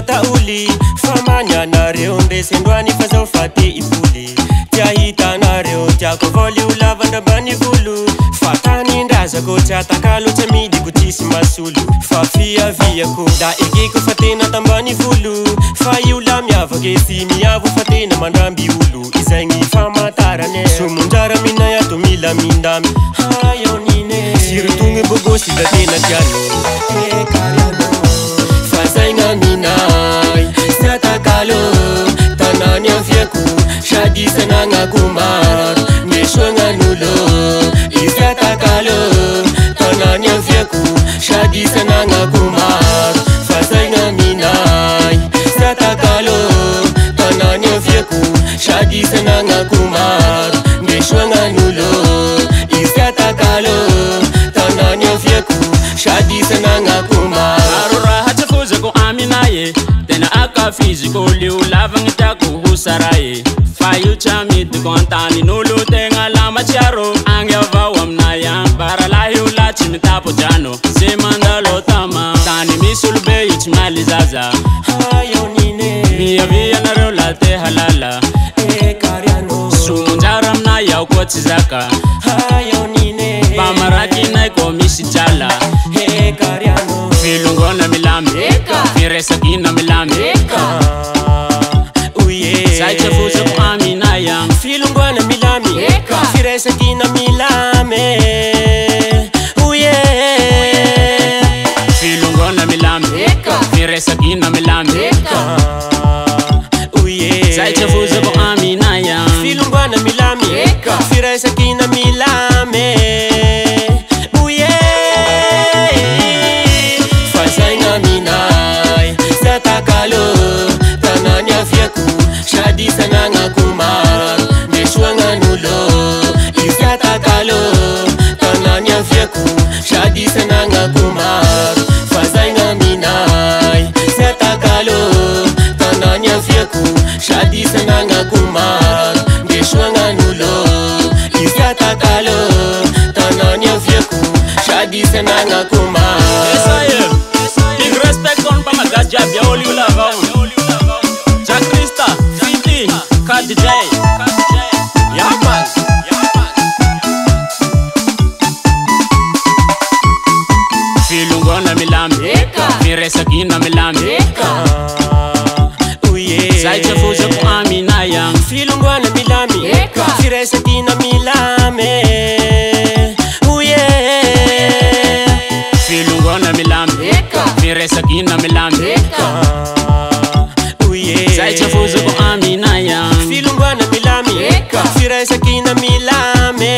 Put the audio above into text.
tauli famanianareo ndesendroany fa zao fate ipoly tia hitanareo tiako voly ho lavandrambany volo fa tanindrazako tsy atakalo tsy amidiko tsisy masolo fa fiaviako da ekeko fa tena tambany volo fa io la miavaky sy miavo fa tena mandramby olo izagny famantarane somonjara minay ato mila mindamy hayonine sirotogny bogosy da tena tiano ekariano fa zaigna minay sy atakalo tanany aviako sady sanagnako maro mesoagnan'olo izy atakalo tanany aviako sady sanagnako maro fa zaigna minay sy atakalo tanany aviako sady sanagnako maro mesoagnan'olo izy atakalo tanany aviako sady sanagnako maro raha tsy fozako aminaye tena akafiziko leo lavagny tiako ho saraye fa io tsy amidiko antanin'olo tegna lamatsiaro agny avao aminay agny baralahy ola tsy mitapo jano ze mandalo tama tany misy olobe io tsy maly zaza hayonine miavianareo la te halala ekariano somonjara aminay aho koa tsy zaka hayonine pamarakinay koa misy jala ekariano filongona milamy firesakina milamy zay tsy fozako aminay agny filongona milamy firesakina milame uye filongona milamy firesakina milamy uye zay tsy fozako aminay agny filongona milamy firesakina milame uye fa zaigna minay sy atakalo tanany aviako sady sanagnako maro mesoagnan'olo izy atakalo tanany aviako sady sanagnako maro fa zaigna minay sy atakalo tanany aviako sady sanagnako maro mesoagnan'olo izy atakalo tanany aviako sady sanagnako maro big respect on pamagazy jiaby olo io lavao Jack Krista Fiti KDJ Yaman filongona milamy firesakina milamy uye zay tsy fozako aminay agny filongona milamy firesakina milame uye filongona milamy firesakina milamy uye zay tsy fozako aminay agny filongona milamy firesakina milame